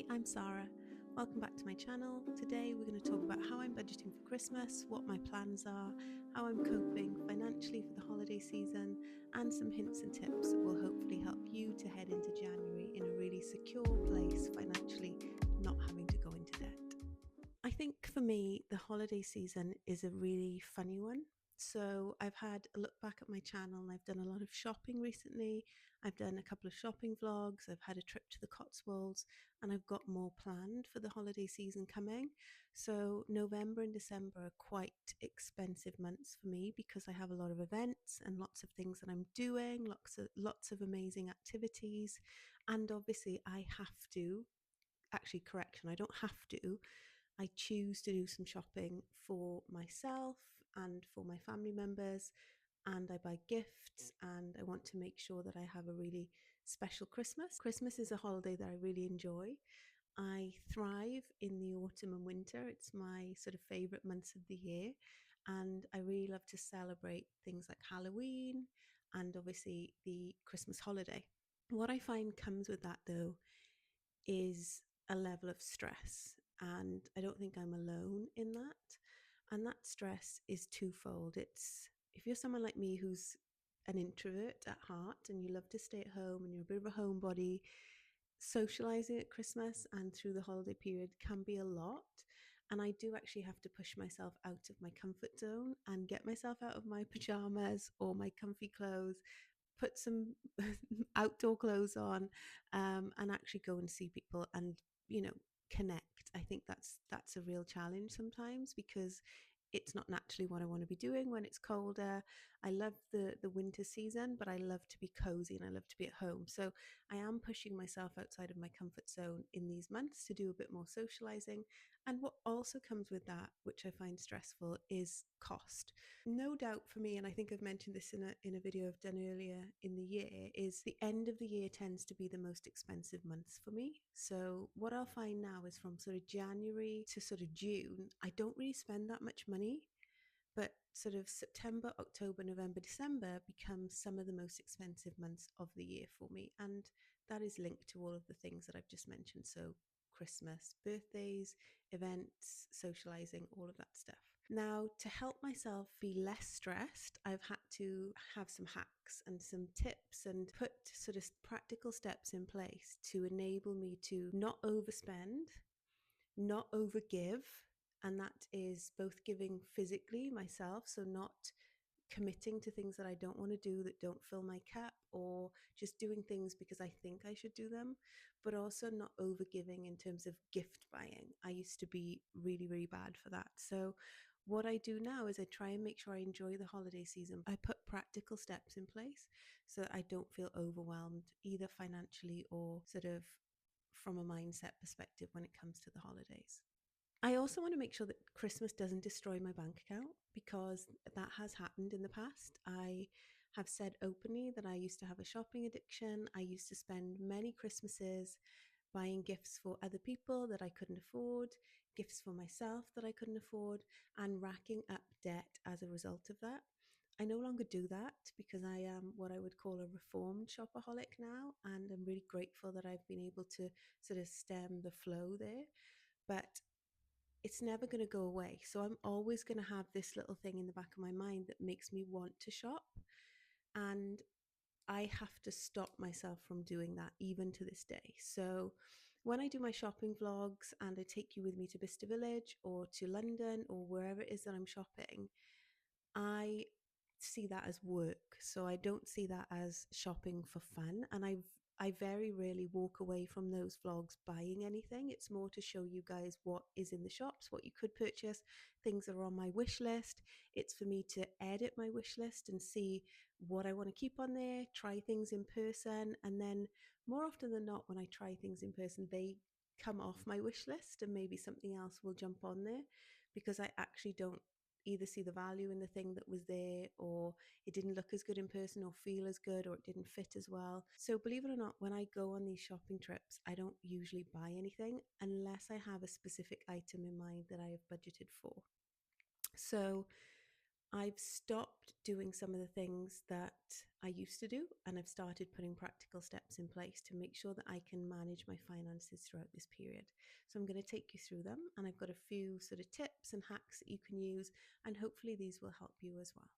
Hi, I'm Sarah. Welcome back to my channel. Today we're going to talk about how I'm budgeting for Christmas, what my plans are, how I'm coping financially for the holiday season, and some hints and tips that will hopefully help you to head into January in a really secure place financially, not having to go into debt. I think for me, the holiday season is a really funny one. So I've had a look back at my channel and I've done a lot of shopping recently. I've done a couple of shopping vlogs. I've had a trip to the Cotswolds and I've got more planned for the holiday season coming. So November and December are quite expensive months for me because I have a lot of events and lots of things that I'm doing, lots of amazing activities. And obviously I have to, actually correction, I don't have to, I choose to do some shopping for myself and for my family members, and I buy gifts and I want to make sure that I have a really special Christmas. Christmas is a holiday that I really enjoy. I thrive in the autumn and winter. It's my sort of favorite months of the year, and I really love to celebrate things like Halloween and obviously the Christmas holiday. What I find comes with that though is a level of stress. And I don't think I'm alone in that. And that stress is twofold. It's if you're someone like me who's an introvert at heart and you love to stay at home and you're a bit of a homebody, socializing at Christmas and through the holiday period can be a lot. And I do actually have to push myself out of my comfort zone and get myself out of my pajamas or my comfy clothes, put some outdoor clothes on, and actually go and see people and connect. I think that's a real challenge sometimes because it's not naturally what I want to be doing when it's colder. I love the winter season, but I love to be cozy and I love to be at home. So I am pushing myself outside of my comfort zone in these months to do a bit more socializing. And what also comes with that, which I find stressful, is cost. No doubt for me, and I think I've mentioned this in a video I've done earlier in the year, is the end of the year tends to be the most expensive months for me. So what I'll find now is from sort of January to sort of June, I don't really spend that much money, but sort of September, October, November, December become some of the most expensive months of the year for me. And that is linked to all of the things that I've just mentioned. So Christmas, birthdays, events, socializing, all of that stuff. Now, to help myself be less stressed, I've had to have some hacks and some tips and put sort of practical steps in place to enable me to not overspend, not overgive. And that is both giving physically myself, so not committing to things that I don't want to do that don't fill my cup, or just doing things because I think I should do them, but also not overgiving in terms of gift buying. I used to be really, really bad for that. So what I do now is I try and make sure I enjoy the holiday season. I put practical steps in place so that I don't feel overwhelmed either financially or sort of from a mindset perspective when it comes to the holidays. I also want to make sure that Christmas doesn't destroy my bank account because that has happened in the past. I have said openly that I used to have a shopping addiction. I used to spend many Christmases buying gifts for other people that I couldn't afford, gifts for myself that I couldn't afford, and racking up debt as a result of that. I no longer do that because I am what I would call a reformed shopaholic now, and I'm really grateful that I've been able to sort of stem the flow there. But it's never going to go away. So I'm always going to have this little thing in the back of my mind that makes me want to shop. And I have to stop myself from doing that even to this day. So when I do my shopping vlogs and I take you with me to Bicester Village or to London or wherever it is that I'm shopping, I see that as work. So I don't see that as shopping for fun. And I very rarely walk away from those vlogs buying anything. It's more to show you guys what is in the shops, what you could purchase, things that are on my wish list. It's for me to edit my wish list and see what I want to keep on there, try things in person. And then more often than not, when I try things in person, they come off my wish list and maybe something else will jump on there because I actually don't either see the value in the thing that was there, or it didn't look as good in person or feel as good, or it didn't fit as well. So believe it or not, when I go on these shopping trips, I don't usually buy anything unless I have a specific item in mind that I have budgeted for. So I've stopped doing some of the things that I used to do, and I've started putting practical steps in place to make sure that I can manage my finances throughout this period. So I'm going to take you through them, and I've got a few sort of tips and hacks that you can use, and hopefully these will help you as well.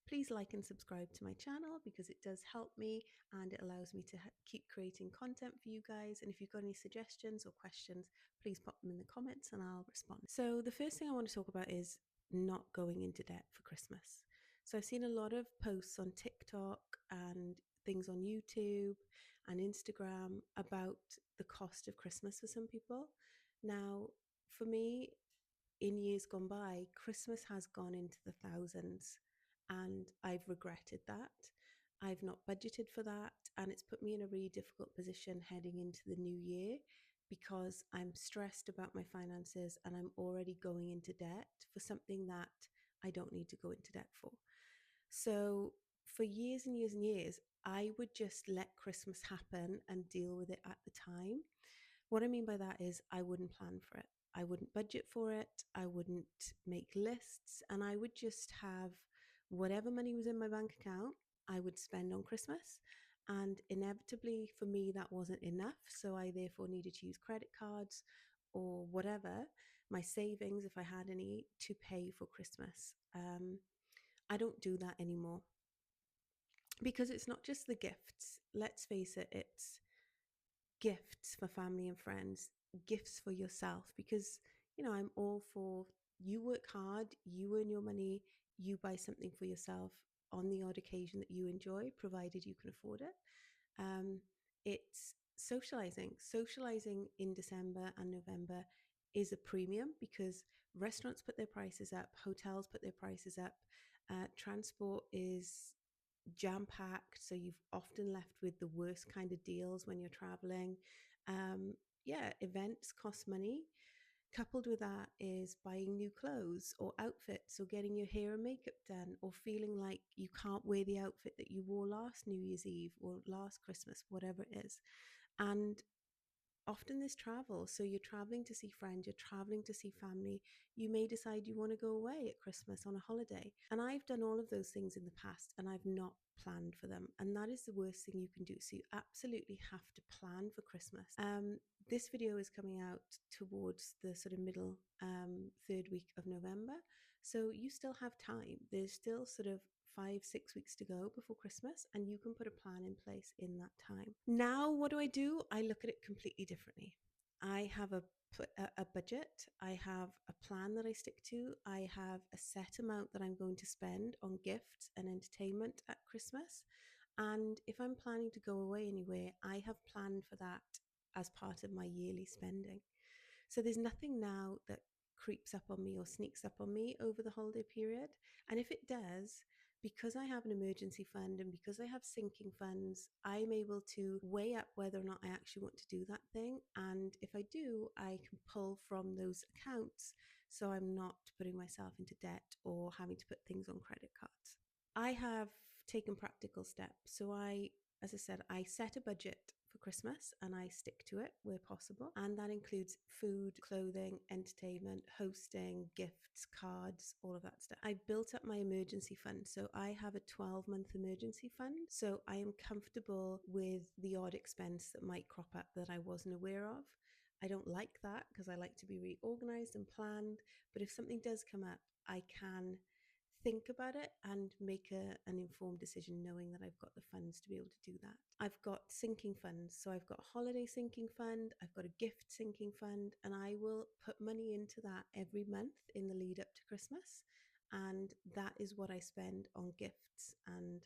Please like and subscribe to my channel because it does help me and it allows me to keep creating content for you guys. And if you've got any suggestions or questions, please pop them in the comments and I'll respond. So the first thing I want to talk about is not going into debt for Christmas. So I've seen a lot of posts on TikTok and things on YouTube and Instagram about the cost of Christmas for some people. Now, for me, in years gone by, Christmas has gone into the thousands and I've regretted that. I've not budgeted for that, and it's put me in a really difficult position heading into the new year because I'm stressed about my finances and I'm already going into debt for something that I don't need to go into debt for. So, for years and years and years, I would just let Christmas happen and deal with it at the time. What I mean by that is I wouldn't plan for it. I wouldn't budget for it. I wouldn't make lists. And I would just have whatever money was in my bank account, I would spend on Christmas. And inevitably, for me, that wasn't enough. So I therefore needed to use credit cards or whatever, my savings, if I had any, to pay for Christmas. I don't do that anymore because it's not just the gifts. Let's face it, it's gifts for family and friends, gifts for yourself, because, I'm all for you work hard, you earn your money, you buy something for yourself on the odd occasion that you enjoy, provided you can afford it. Um, it's socializing. Socializing in December and November is a premium because restaurants put their prices up, hotels put their prices up, transport is jam packed. So you've often left with the worst kind of deals when you're traveling. Um, yeah, events cost money. Coupled with that is buying new clothes or outfits or getting your hair and makeup done or feeling like you can't wear the outfit that you wore last New Year's Eve or last Christmas, whatever it is. And often there's travel. So you're traveling to see friends, you're traveling to see family. You may decide you want to go away at Christmas on a holiday. And I've done all of those things in the past and I've not planned for them. And that is the worst thing you can do. So you absolutely have to plan for Christmas. This video is coming out towards the sort of middle third week of November. So you still have time. There's still sort of 5, 6 weeks to go before Christmas, and you can put a plan in place in that time. Now, what do? I look at it completely differently. I have a budget. I have a plan that I stick to. I have a set amount that I'm going to spend on gifts and entertainment at Christmas. And if I'm planning to go away anywhere, I have planned for that as part of my yearly spending. So there's nothing now that creeps up on me or sneaks up on me over the holiday period. And if it does, because I have an emergency fund and because I have sinking funds, I'm able to weigh up whether or not I actually want to do that thing. And if I do, I can pull from those accounts so I'm not putting myself into debt or having to put things on credit cards. I have taken practical steps. So as I said, I set a budget for Christmas and I stick to it where possible. And that includes food, clothing, entertainment, hosting, gifts, cards, all of that stuff. I built up my emergency fund. So I have a 12-month emergency fund. So I am comfortable with the odd expense that might crop up that I wasn't aware of. I don't like that because I like to be really organized and planned. But if something does come up, I can think about it and make an informed decision knowing that I've got the funds to be able to do that. I've got sinking funds. So I've got a holiday sinking fund, I've got a gift sinking fund, and I will put money into that every month in the lead up to Christmas. And that is what I spend on gifts and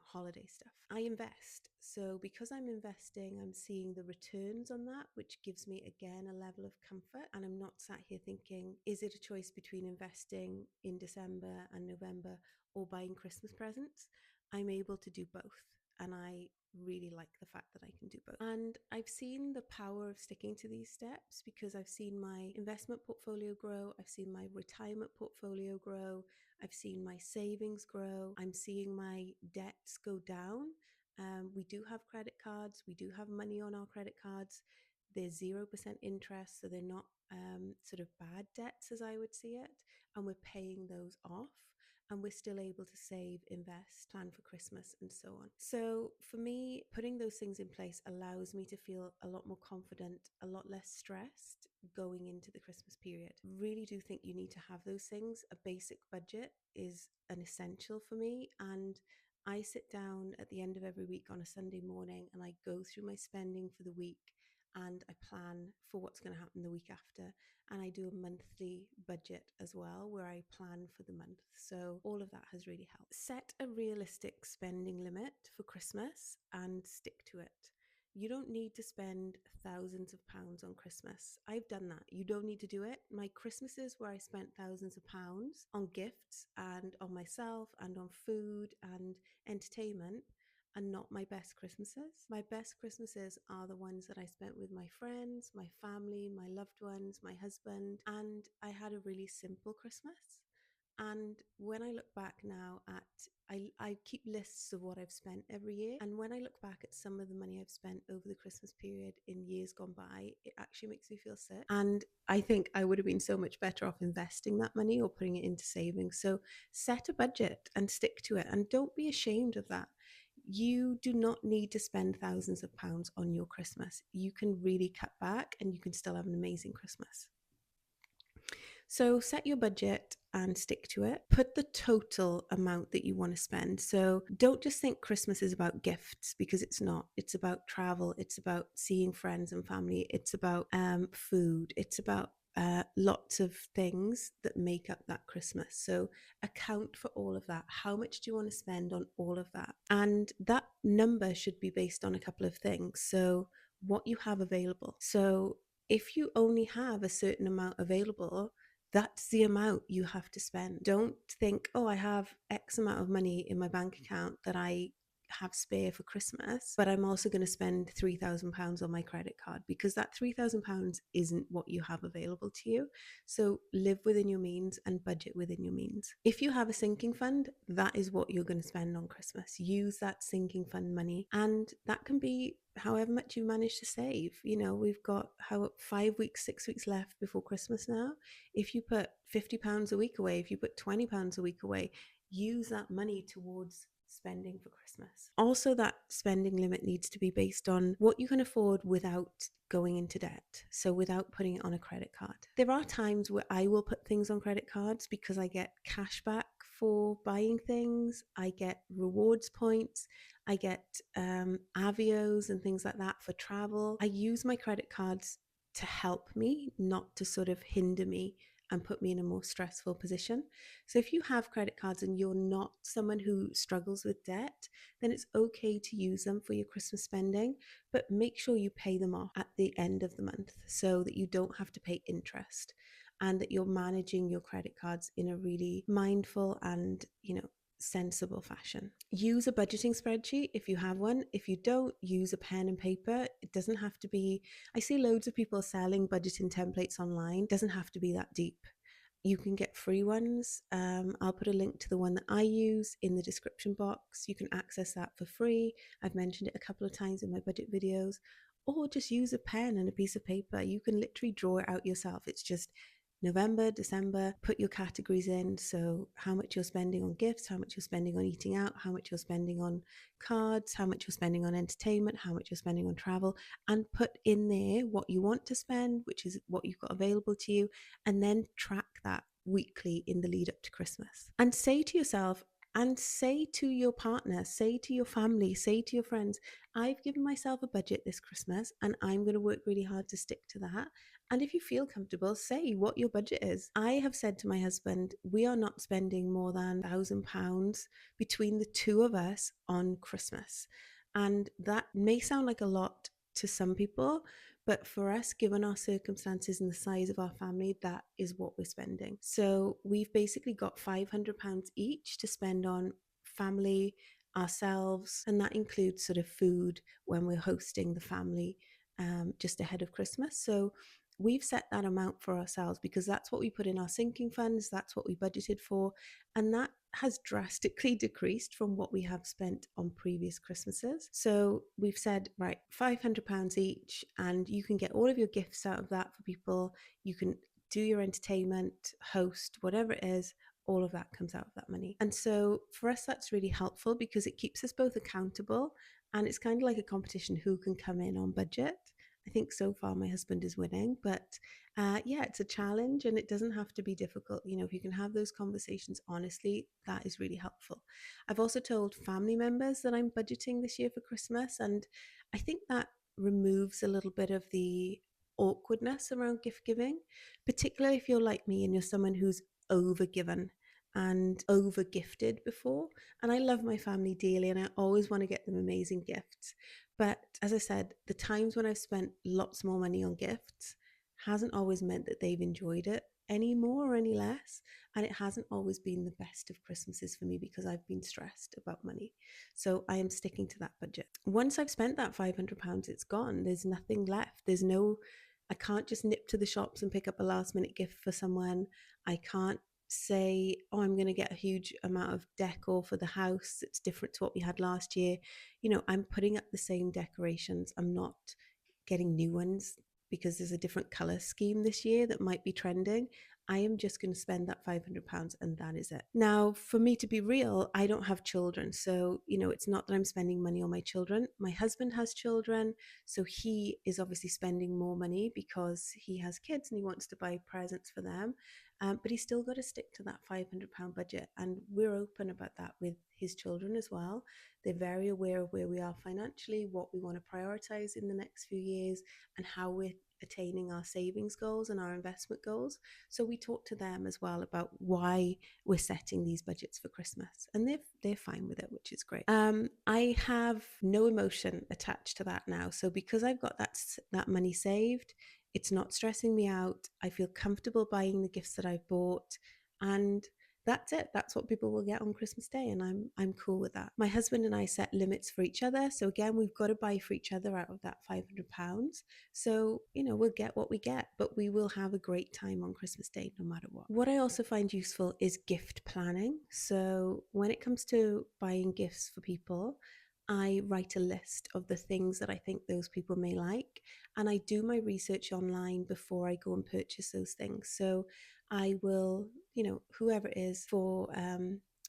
holiday stuff. I invest. So because I'm investing, I'm seeing the returns on that, which gives me again a level of comfort. And I'm not sat here thinking, is it a choice between investing in December and November or buying Christmas presents? I'm able to do both. And I really like the fact that I can do both. And I've seen the power of sticking to these steps because I've seen my investment portfolio grow. I've seen my retirement portfolio grow. I've seen my savings grow. I'm seeing my debts go down. We do have credit cards. We do have money on our credit cards. They're 0% interest, so they're not sort of bad debts as I would see it. And we're paying those off. and we're still able to save, invest, plan for Christmas, and so on. So for me, putting those things in place allows me to feel a lot more confident, a lot less stressed going into the Christmas period. Really do think you need to have those things. A basic budget is an essential for me, and I sit down at the end of every week on a Sunday morning and I go through my spending for the week and I plan for what's going to happen the week after. And I do a monthly budget as well where I plan for the month. So all of that has really helped. Set a realistic spending limit for Christmas and stick to it. You don't need to spend thousands of pounds on Christmas. I've done that. You don't need to do it. My Christmases where I spent thousands of pounds on gifts and on myself and on food and entertainment are not my best Christmases. My best Christmases are the ones that I spent with my friends, my family, my loved ones, my husband, and I had a really simple Christmas. And when I look back now at, I keep lists of what I've spent every year. And when I look back at some of the money I've spent over the Christmas period in years gone by, it actually makes me feel sick. And I think I would have been so much better off investing that money or putting it into savings. So set a budget and stick to it. And don't be ashamed of that. You do not need to spend thousands of pounds on your Christmas. You can really cut back and you can still have an amazing Christmas. So set your budget and stick to it. Put the total amount that you want to spend. So don't just think Christmas is about gifts, because it's not. It's about travel. It's about seeing friends and family. It's about food. It's about lots of things that make up that Christmas. So account for all of that. How much do you want to spend on all of that? And that number should be based on a couple of things. So what you have available. So if you only have a certain amount available, that's the amount you have to spend. Don't think, oh, I have X amount of money in my bank account that I have spare for Christmas, but I'm also going to spend £3,000 on my credit card, because that £3,000 isn't what you have available to you. So live within your means and budget within your means. If you have a sinking fund, that is what you're going to spend on Christmas. Use that sinking fund money, and that can be however much you manage to save. You know, we've got 5 weeks, 6 weeks left before Christmas now. If you put £50 a week away, if you put £20 a week away, use that money towards spending for Christmas. Also, that spending limit needs to be based on what you can afford without going into debt. So without putting it on a credit card. There are times where I will put things on credit cards because I get cash back for buying things. I get rewards points. I get Avios and things like that for travel. I use my credit cards to help me, not to sort of hinder me and put me in a more stressful position. So if you have credit cards and you're not someone who struggles with debt, then it's okay to use them for your Christmas spending, but make sure you pay them off at the end of the month so that you don't have to pay interest, and that you're managing your credit cards in a really mindful and, sensible fashion. Use a budgeting spreadsheet if you have one. If you don't, use a pen and paper. It doesn't have to be, I see loads of people selling budgeting templates online. It doesn't have to be that deep. You can get free ones. I'll put a link to the one that I use in the description box. You can access that for free. I've mentioned it a couple of times in my budget videos. Or just use a pen and a piece of paper. You can literally draw it out yourself. It's just November, December, put your categories in. So how much you're spending on gifts, how much you're spending on eating out, how much you're spending on cards, how much you're spending on entertainment, how much you're spending on travel, and put in there what you want to spend, which is what you've got available to you, and then track that weekly in the lead up to Christmas. And say to yourself, and say to your partner, say to your family, say to your friends, I've given myself a budget this Christmas and I'm going to work really hard to stick to that. And if you feel comfortable, say what your budget is. I have said to my husband, we are not spending more than £1,000 between the two of us on Christmas. And that may sound like a lot to some people, but for us, given our circumstances and the size of our family, that is what we're spending. So we've basically got £500 each to spend on family, ourselves, and that includes sort of food when we're hosting the family just ahead of Christmas. So we've set that amount for ourselves because that's what we put in our sinking funds, that's what we budgeted for, and that has drastically decreased from what we have spent on previous Christmases. So we've said, right, £500 each, and you can get all of your gifts out of that for people. You can do your entertainment, host, whatever it is, all of that comes out of that money. And so for us, that's really helpful because it keeps us both accountable, and it's kind of like a competition who can come in on budget. I think so far my husband is winning, but yeah, it's a challenge and it doesn't have to be difficult. If you can have those conversations honestly, that is really helpful. I've also told family members that I'm budgeting this year for Christmas, and I think that removes a little bit of the awkwardness around gift giving, particularly if you're like me and you're someone who's over given and over gifted before. And I love my family dearly and I always want to get them amazing gifts. But as I said, the times when I've spent lots more money on gifts hasn't always meant that they've enjoyed it any more or any less. And it hasn't always been the best of Christmases for me because I've been stressed about money. So I am sticking to that budget. Once I've spent that £500, it's gone. There's nothing left. I can't just nip to the shops and pick up a last minute gift for someone. I can't say, oh, I'm going to get a huge amount of decor for the house that's different to what we had last year. I'm putting up the same decorations. I'm not getting new ones because there's a different color scheme this year that might be trending. I am just going to spend that £500 and that is it. Now, for me to be real, I don't have children. So, it's not that I'm spending money on my children. My husband has children. So he is obviously spending more money because he has kids and he wants to buy presents for them. But he's still got to stick to that £500 budget. And we're open about that with his children as well. They're very aware of where we are financially, what we want to prioritize in the next few years, and how we're attaining our savings goals and our investment goals. So we talk to them as well about why we're setting these budgets for Christmas, and they're fine with it, which is great. I have no emotion attached to that now. So because I've got that money saved, it's not stressing me out. I feel comfortable buying the gifts that I've bought, and that's it. That's what people will get on Christmas Day, and I'm cool with that. My husband and I set limits for each other. So again, we've got to buy for each other out of that £500. So, we'll get what we get, but we will have a great time on Christmas Day no matter what. What I also find useful is gift planning. So when it comes to buying gifts for people, I write a list of the things that I think those people may like, and I do my research online before I go and purchase those things. So I will, whoever it is for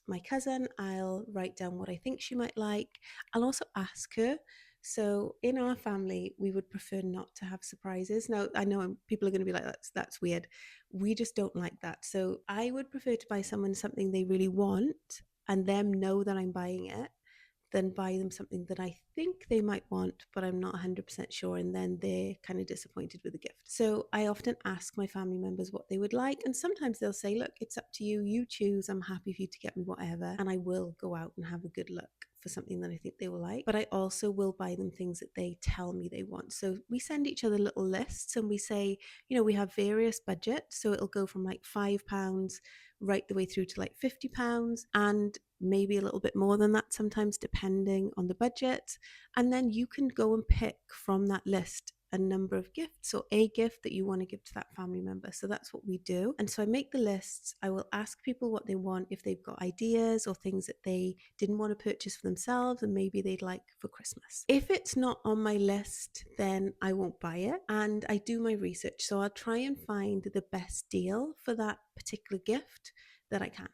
my cousin, I'll write down what I think she might like. I'll also ask her. So in our family, we would prefer not to have surprises. Now, I know people are going to be like, that's weird. We just don't like that. So I would prefer to buy someone something they really want and them know that I'm buying it, than buy them something that I think they might want, but I'm not 100% sure, and then they're kind of disappointed with the gift. So I often ask my family members what they would like, and sometimes they'll say, look, it's up to you, you choose, I'm happy for you to get me whatever, and I will go out and have a good look for something that I think they will like. But I also will buy them things that they tell me they want. So we send each other little lists and we say, we have various budgets, so it'll go from like £5 right the way through to like £50 and maybe a little bit more than that sometimes, depending on the budget. And then you can go and pick from that list a number of gifts or a gift that you want to give to that family member. So that's what we do. And so I make the lists. I will ask people what they want, if they've got ideas or things that they didn't want to purchase for themselves and maybe they'd like for Christmas. If it's not on my list, then I won't buy it. And I do my research. So I'll try and find the best deal for that particular gift that I can.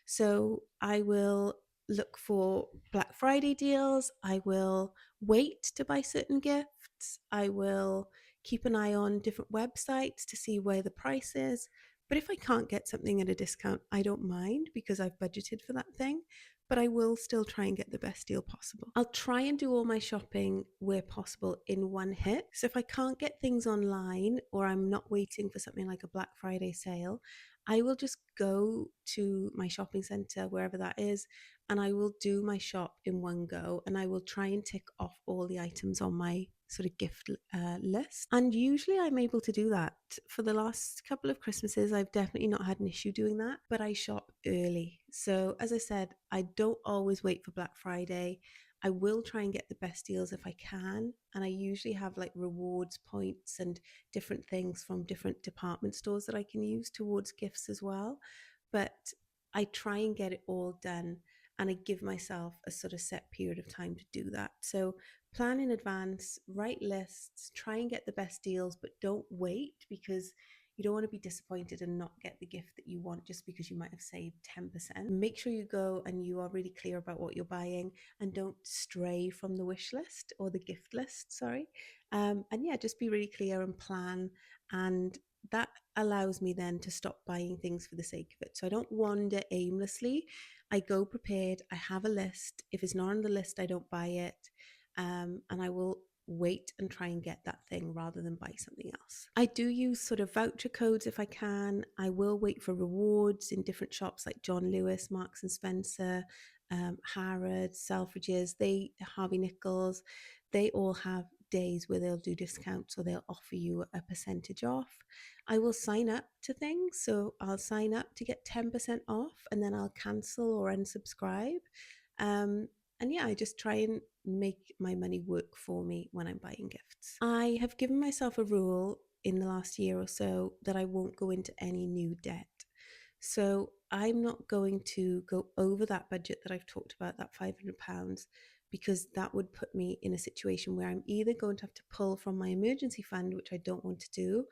So I will look for Black Friday deals. I will wait to buy certain gifts. I will keep an eye on different websites to see where the price is. But if I can't get something at a discount, I don't mind because I've budgeted for that thing. But I will still try and get the best deal possible. I'll try and do all my shopping where possible in one hit. So if I can't get things online or I'm not waiting for something like a Black Friday sale, I will just go to my shopping centre, wherever that is, and I will do my shop in one go, and I will try and tick off all the items on my sort of gift list. And usually I'm able to do that. For the last couple of Christmases, I've definitely not had an issue doing that, but I shop early. So as I said, I don't always wait for Black Friday. I will try and get the best deals if I can. And I usually have like rewards points and different things from different department stores that I can use towards gifts as well. But I try and get it all done, and I give myself a sort of set period of time to do that. So plan in advance, write lists, try and get the best deals, but don't wait because You don't want to be disappointed and not get the gift that you want just because you might have saved 10%. Make sure you go and you are really clear about what you're buying and don't stray from the wish list or the gift list, sorry. And yeah, just be really clear and plan. And that allows me then to stop buying things for the sake of it. So I don't wander aimlessly. I go prepared. I have a list. If it's not on the list, I don't buy it. And I will wait and try and get that thing rather than buy something else. I do use sort of voucher codes if I can. I will wait for rewards in different shops like John Lewis, Marks and Spencer, Harrods, Selfridges, Harvey Nichols, they all have days where they'll do discounts or they'll offer you a percentage off. I will sign up to things. So I'll sign up to get 10% off and then I'll cancel or unsubscribe. And yeah, I just try and make my money work for me when I'm buying gifts. I have given myself a rule in the last year or so that I won't go into any new debt. So I'm not going to go over that budget that I've talked about, that £500, because that would put me in a situation where I'm either going to have to pull from my emergency fund, which I don't want to do,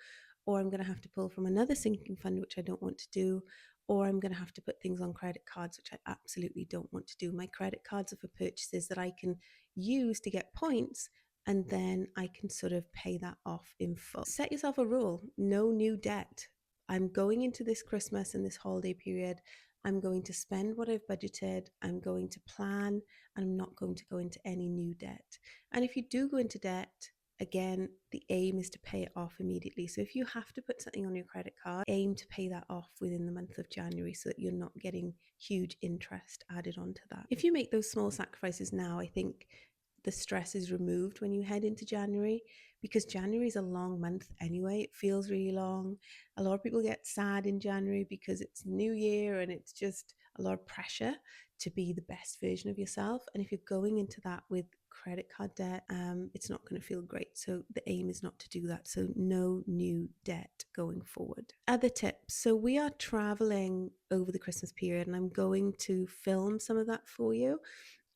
or I'm going to have to pull from another sinking fund, which I don't want to do, or I'm going to have to put things on credit cards, which I absolutely don't want to do. My credit cards are for purchases that I can use to get points, and then I can sort of pay that off in full. Set yourself a rule: no new debt. I'm going into this Christmas and this holiday period. I'm going to spend what I've budgeted. I'm going to plan. And I'm not going to go into any new debt. And if you do go into debt, again, the aim is to pay it off immediately. So if you have to put something on your credit card, aim to pay that off within the month of January so that you're not getting huge interest added onto that. If you make those small sacrifices now, I think the stress is removed when you head into January, because January is a long month anyway. It feels really long. A lot of people get sad in January because it's New Year and it's just a lot of pressure to be the best version of yourself. And if you're going into that with credit card debt, it's not going to feel great. So the aim is not to do that. So no new debt going forward. Other tips. So we are traveling over the Christmas period and I'm going to film some of that for you.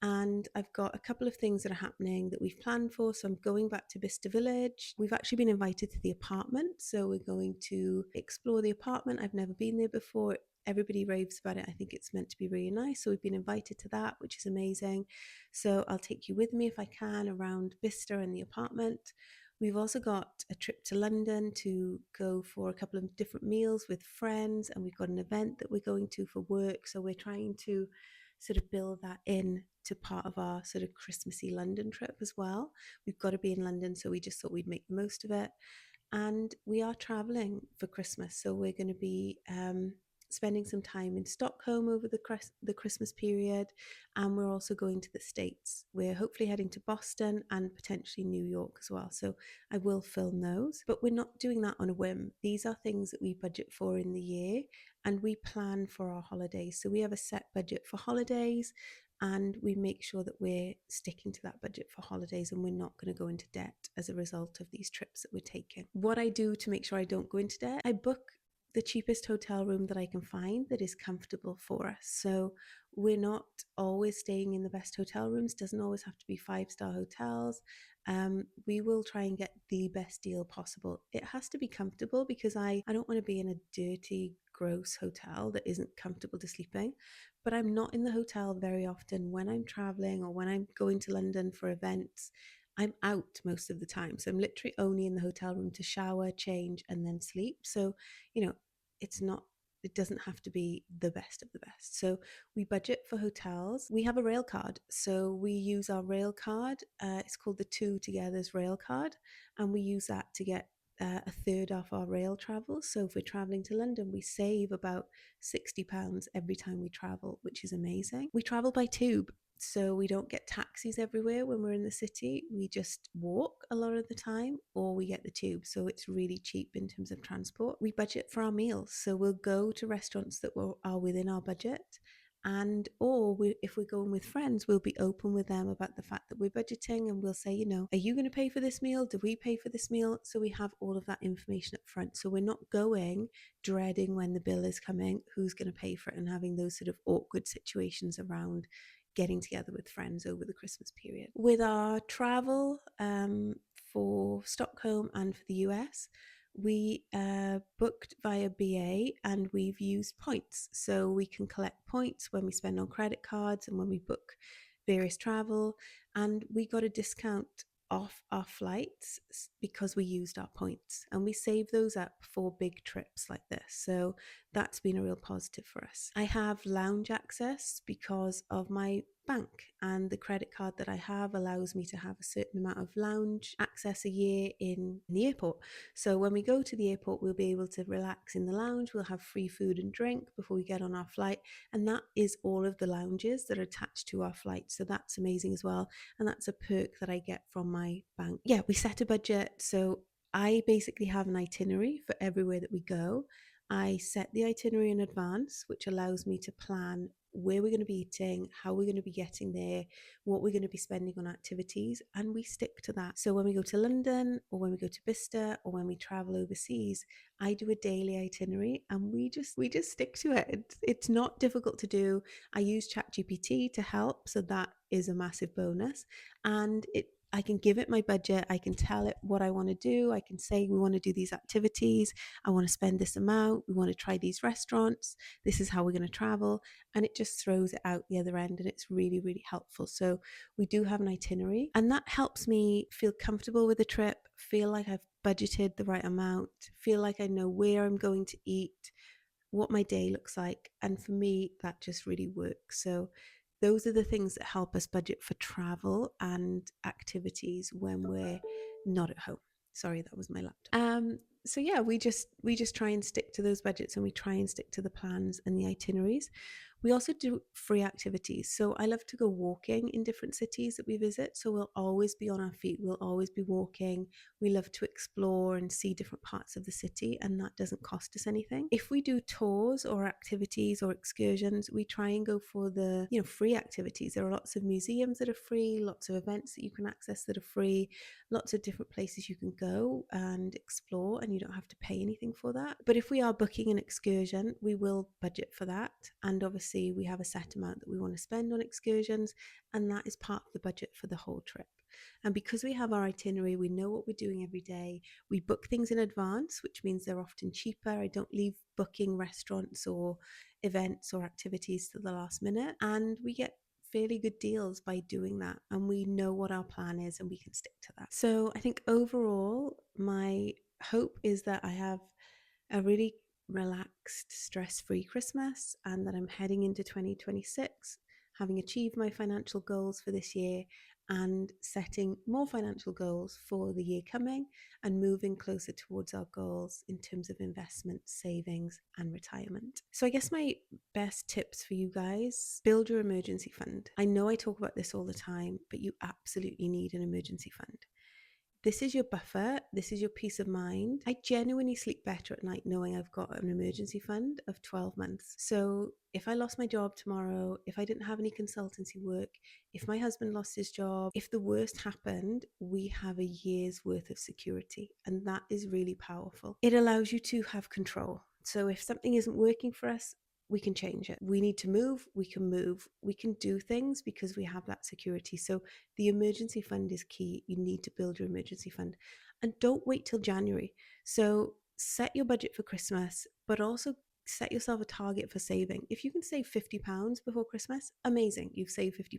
And I've got a couple of things that are happening that we've planned for. So I'm going back to Bicester Village. We've actually been invited to the apartment. So we're going to explore the apartment. I've never been there before. Everybody raves about it. I think it's meant to be really nice. So we've been invited to that, which is amazing. So I'll take you with me if I can around Bicester and the apartment. We've also got a trip to London to go for a couple of different meals with friends. And we've got an event that we're going to for work. So we're trying to sort of build that in to part of our sort of Christmassy London trip as well. We've got to be in London, so we just thought we'd make the most of it. And we are traveling for Christmas, so we're going to be spending some time in Stockholm over the Christmas period, and we're also going to the States. We're hopefully heading to Boston and potentially New York as well, so I will film those, but we're not doing that on a whim. These are things that we budget for in the year and we plan for our holidays. So we have a set budget for holidays and we make sure that we're sticking to that budget for holidays and we're not going to go into debt as a result of these trips that we're taking. What I do to make sure I don't go into debt, I book the cheapest hotel room that I can find that is comfortable for us. So we're not always staying in the best hotel rooms, doesn't always have to be 5-star hotels. We will try and get the best deal possible. It has to be comfortable because I don't want to be in a dirty, gross hotel that isn't comfortable to sleep in. But I'm not in the hotel very often when I'm traveling or when I'm going to London for events. I'm out most of the time. So I'm literally only in the hotel room to shower, change, and then sleep. So, it doesn't have to be the best of the best. So we budget for hotels. We have a rail card. So we use our rail card. It's called the Two Togethers rail card. And we use that to get a third off our rail travel. So if we're traveling to London, we save about £60 every time we travel, which is amazing. We travel by tube. So we don't get taxis everywhere when we're in the city. We just walk a lot of the time or we get the tube. So it's really cheap in terms of transport. We budget for our meals. So we'll go to restaurants that are within our budget. And if we're going with friends, we'll be open with them about the fact that we're budgeting and we'll say, are you going to pay for this meal? Do we pay for this meal? So we have all of that information up front. So we're not going dreading when the bill is coming, who's going to pay for it, and having those sort of awkward situations around getting together with friends over the Christmas period. With our travel for Stockholm and for the US, We booked via BA and we've used points. So we can collect points when we spend on credit cards and when we book various travel. And we got a discount off our flights because we used our points, and we save those up for big trips like this. So that's been a real positive for us. I have lounge access because of my bank, and the credit card that I have allows me to have a certain amount of lounge access a year in the airport. So when we go to the airport, we'll be able to relax in the lounge. We'll have free food and drink before we get on our flight, and that is all of the lounges that are attached to our flight. So that's amazing as well, and that's a perk that I get from my bank. Yeah, we set a budget. So I basically have an itinerary for everywhere that we go. I set the itinerary in advance, which allows me to plan where we're going to be eating, how we're going to be getting there, what we're going to be spending on activities, and we stick to that. So when we go to London, or when we go to Bicester, or when we travel overseas, I do a daily itinerary, and we just stick to it. It's not difficult to do. I use ChatGPT to help, so that is a massive bonus. And I can give it my budget. I can tell it what I want to do. I can say we want to do these activities. I want to spend this amount. We want to try these restaurants. This is how we're going to travel. And it just throws it out the other end. And it's really, really helpful. So we do have an itinerary, and that helps me feel comfortable with the trip, feel like I've budgeted the right amount, feel like I know where I'm going to eat, what my day looks like. And for me, that just really works. So those are the things that help us budget for travel and activities when we're not at home. Sorry, that was my laptop. So yeah, we just try and stick to those budgets, and we try and stick to the plans and the itineraries. We also do free activities. So I love to go walking in different cities that we visit. So we'll always be on our feet. We'll always be walking. We love to explore and see different parts of the city, and that doesn't cost us anything. If we do tours or activities or excursions, we try and go for the, free activities. There are lots of museums that are free, lots of events that you can access that are free, lots of different places you can go and explore, and you don't have to pay anything for that. But if we are booking an excursion, we will budget for that. And obviously we have a set amount that we want to spend on excursions, and that is part of the budget for the whole trip. And because we have our itinerary, we know what we're doing every day. We book things in advance, which means they're often cheaper. I don't leave booking restaurants or events or activities to the last minute. And we get fairly good deals by doing that. And we know what our plan is, and we can stick to that. So I think overall, my hope is that I have a really relaxed, stress-free Christmas, and that I'm heading into 2026 having achieved my financial goals for this year, and setting more financial goals for the year coming, and moving closer towards our goals in terms of investment, savings, and retirement. So I guess my best tips for you guys: build your emergency fund. I know I talk about this all the time, but you absolutely need an emergency fund. This is your buffer. This is your peace of mind. I genuinely sleep better at night knowing I've got an emergency fund of 12 months. So if I lost my job tomorrow, if I didn't have any consultancy work, if my husband lost his job, if the worst happened, we have a year's worth of security. And that is really powerful. It allows you to have control. So if something isn't working for us, we can change it. We need to move, we can move. We can do things because we have that security. So the emergency fund is key. You need to build your emergency fund, and don't wait till January. So set your budget for Christmas, but also set yourself a target for saving. If you can save £50 before Christmas, amazing, you've saved £50.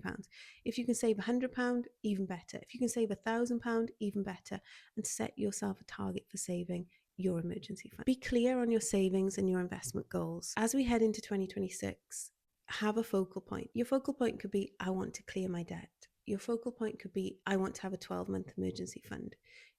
If you can save £100, even better. If you can save £1,000, even better. And set yourself a target for saving your emergency fund. Be clear on your savings and your investment goals. As we head into 2026, have a focal point. Your focal point could be, I want to clear my debt. Your focal point could be, I want to have a 12-month emergency fund.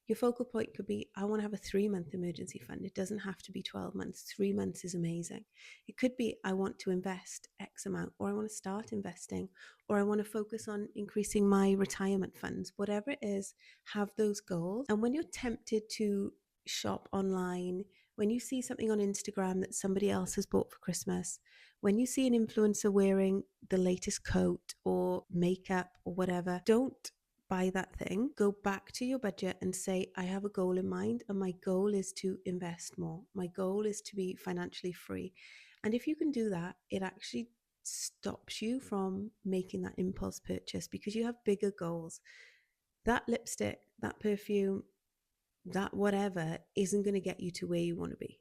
Your focal point could be, I want to have a 3-month emergency fund. It doesn't have to be 12 months. 3 months is amazing. It could be, I want to invest X amount, or I want to start investing, or I want to focus on increasing my retirement funds. Whatever it is, have those goals. And when you're tempted to shop online, when you see something on Instagram that somebody else has bought for Christmas, when you see an influencer wearing the latest coat or makeup or whatever, don't buy that thing. Go back to your budget and say, I have a goal in mind, and my goal is to invest more. My goal is to be financially free. And if you can do that, it actually stops you from making that impulse purchase because you have bigger goals. That lipstick, that perfume, that whatever isn't going to get you to where you want to be.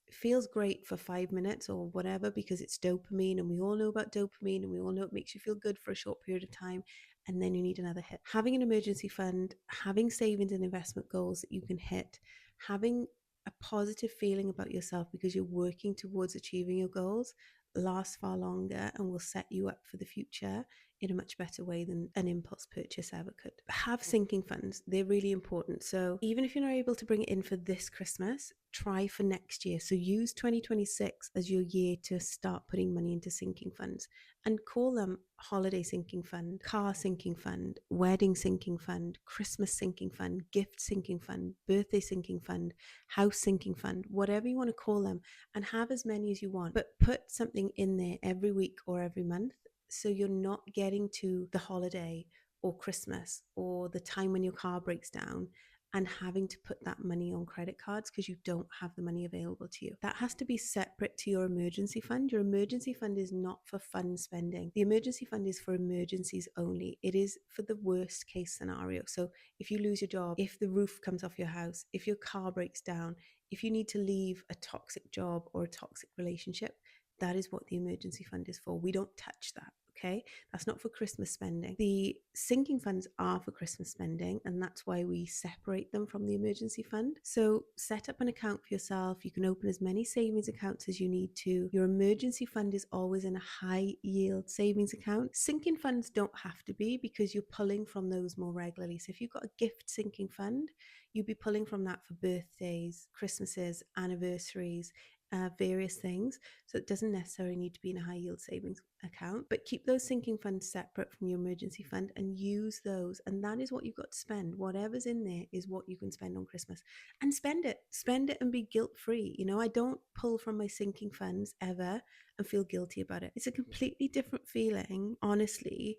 It feels great for 5 minutes or whatever because it's dopamine, and we all know about dopamine, and we all know it makes you feel good for a short period of time, and then you need another hit. Having an emergency fund, having savings and investment goals that you can hit, having a positive feeling about yourself because you're working towards achieving your goals lasts far longer and will set you up for the future in a much better way than an impulse purchase ever could. Have sinking funds, they're really important. So even if you're not able to bring it in for this Christmas, try for next year. So use 2026 as your year to start putting money into sinking funds, and call them holiday sinking fund, car sinking fund, wedding sinking fund, Christmas sinking fund, gift sinking fund, birthday sinking fund, house sinking fund, whatever you want to call them, and have as many as you want. But put something in there every week or every month, so you're not getting to the holiday or Christmas or the time when your car breaks down and having to put that money on credit cards because you don't have the money available to you. That has to be separate to your emergency fund. Your emergency fund is not for fun spending. The emergency fund is for emergencies only. It is for the worst case scenario. So if you lose your job, if the roof comes off your house, if your car breaks down, if you need to leave a toxic job or a toxic relationship, that is what the emergency fund is for. We don't touch that. Okay, that's not for Christmas spending. The sinking funds are for Christmas spending, and that's why we separate them from the emergency fund. So set up an account for yourself. You can open as many savings accounts as you need to. Your emergency fund is always in a high yield savings account. Sinking funds don't have to be, because you're pulling from those more regularly. So if you've got a gift sinking fund, you'd be pulling from that for birthdays, Christmases, anniversaries, various things. So it doesn't necessarily need to be in a high yield savings account, but keep those sinking funds separate from your emergency fund and use those. And that is what you've got to spend. Whatever's in there is what you can spend on Christmas, and spend it and be guilt free. I don't pull from my sinking funds ever and feel guilty about it. It's a completely different feeling, honestly,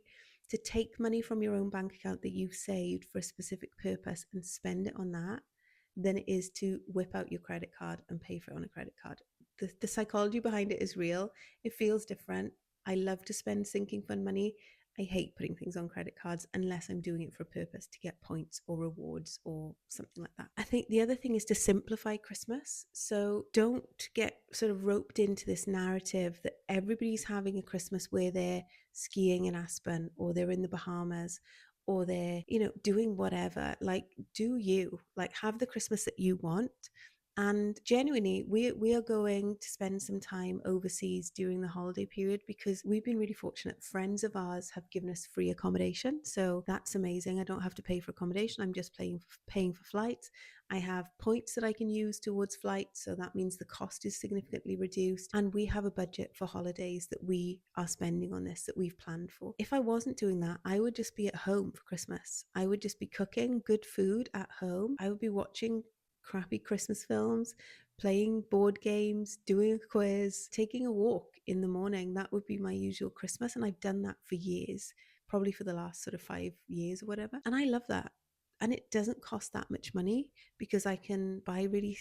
to take money from your own bank account that you've saved for a specific purpose and spend it on that, than it is to whip out your credit card and pay for it on a credit card. The psychology behind it is real. It feels different. I love to spend sinking fund money. I hate putting things on credit cards unless I'm doing it for a purpose, to get points or rewards or something like that. I think the other thing is to simplify Christmas. So don't get sort of roped into this narrative that everybody's having a Christmas where they're skiing in Aspen, or they're in the Bahamas, or they're, doing whatever. Like, do you, like, have the Christmas that you want. And genuinely, we are going to spend some time overseas during the holiday period because we've been really fortunate. Friends of ours have given us free accommodation, so that's amazing. I don't have to pay for accommodation. I'm just paying for flights. I have points that I can use towards flights, so that means the cost is significantly reduced. And we have a budget for holidays that we are spending on this, that we've planned for. If I wasn't doing that, I would just be at home for Christmas. I would just be cooking good food at home. I would be watching crappy Christmas films, playing board games, doing a quiz, taking a walk in the morning. That would be my usual Christmas. And I've done that for years, probably for the last sort of 5 years or whatever. And I love that. And it doesn't cost that much money because I can buy really,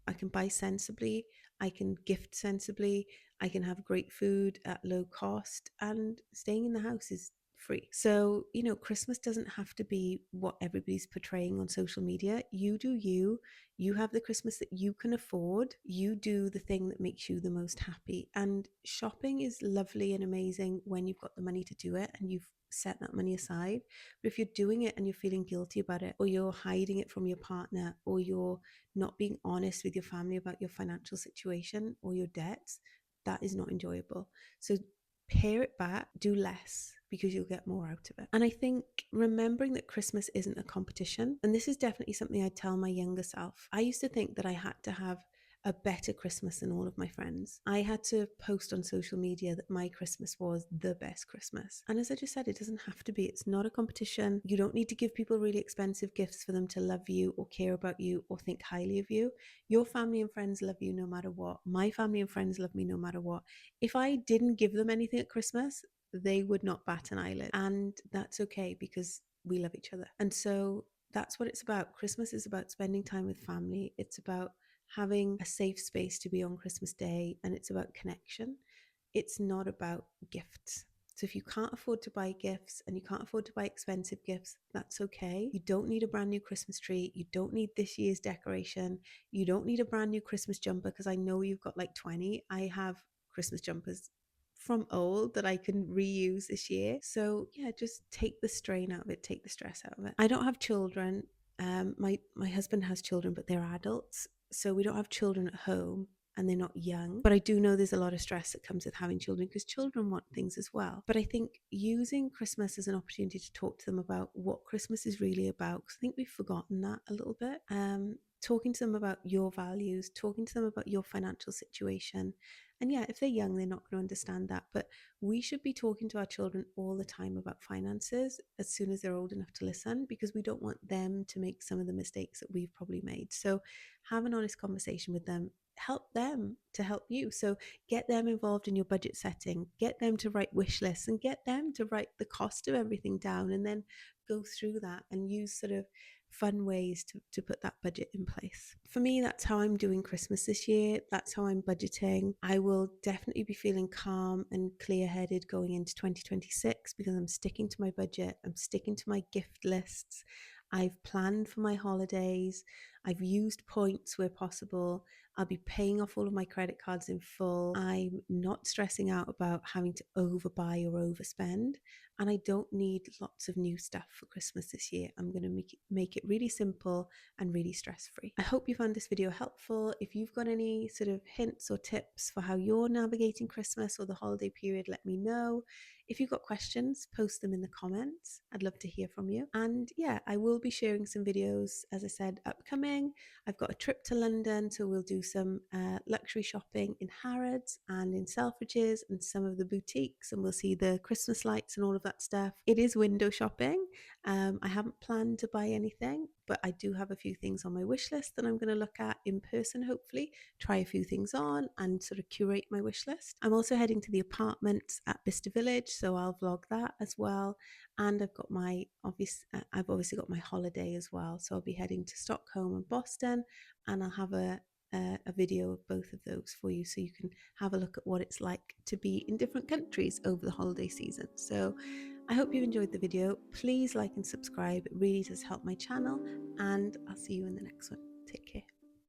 I can buy sensibly, I can gift sensibly, I can have great food at low cost, and staying in the house is free. So, Christmas doesn't have to be what everybody's portraying on social media. You do you. You have the Christmas that you can afford. You do the thing that makes you the most happy. And shopping is lovely and amazing when you've got the money to do it and you've set that money aside. But if you're doing it and you're feeling guilty about it, or you're hiding it from your partner, or you're not being honest with your family about your financial situation or your debts, that is not enjoyable. So pare it back, do less, because you'll get more out of it. And I think remembering that Christmas isn't a competition, and this is definitely something I tell my younger self. I used to think that I had to have a better Christmas than all of my friends. I had to post on social media that my Christmas was the best Christmas. And as I just said, it doesn't have to be. It's not a competition. You don't need to give people really expensive gifts for them to love you or care about you or think highly of you. Your family and friends love you no matter what. My family and friends love me no matter what. If I didn't give them anything at Christmas, they would not bat an eyelid. And that's okay, because we love each other. And so that's what it's about. Christmas is about spending time with family. It's about having a safe space to be on Christmas Day, and it's about connection. It's not about gifts. So if you can't afford to buy gifts and you can't afford to buy expensive gifts, that's okay. You don't need a brand new Christmas tree. You don't need this year's decoration. You don't need a brand new Christmas jumper, because I know you've got like 20. I have Christmas jumpers from old that I can reuse this year. So yeah, just take the strain out of it, take the stress out of it. I don't have children. My husband has children, but they're adults. So we don't have children at home and they're not young. But I do know there's a lot of stress that comes with having children, because children want things as well. But I think using Christmas as an opportunity to talk to them about what Christmas is really about, because I think we've forgotten that a little bit. Talking to them about your values, talking to them about your financial situation. And yeah, if they're young, they're not going to understand that. But we should be talking to our children all the time about finances as soon as they're old enough to listen, because we don't want them to make some of the mistakes that we've probably made. So have an honest conversation with them, help them to help you. So get them involved in your budget setting, get them to write wish lists, and get them to write the cost of everything down, and then go through that and use sort of fun ways to put that budget in place. For me, that's how I'm doing Christmas this year. That's how I'm budgeting. I will definitely be feeling calm and clear-headed going into 2026, because I'm sticking to my budget. I'm sticking to my gift lists. I've planned for my holidays. I've used points where possible. I'll be paying off all of my credit cards in full. I'm not stressing out about having to overbuy or overspend. And I don't need lots of new stuff for Christmas this year. I'm going to make it really simple and really stress-free. I hope you found this video helpful. If you've got any sort of hints or tips for how you're navigating Christmas or the holiday period, let me know. If you've got questions, post them in the comments. I'd love to hear from you. And yeah, I will be sharing some videos, as I said, upcoming. I've got a trip to London, so we'll do some luxury shopping in Harrods and in Selfridges and some of the boutiques, and we'll see the Christmas lights and all of that stuff. It is window shopping. I haven't planned to buy anything, but I do have a few things on my wish list that I'm going to look at in person, hopefully, try a few things on and sort of curate my wish list. I'm also heading to the apartments at Bicester Village, so I'll vlog that as well. And I've obviously got my holiday as well, so I'll be heading to Stockholm and Boston, and I'll have a video of both of those for you, so you can have a look at what it's like to be in different countries over the holiday season. So I hope you enjoyed the video. Please like and subscribe. It really does help my channel, and I'll see you in the next one. Take care.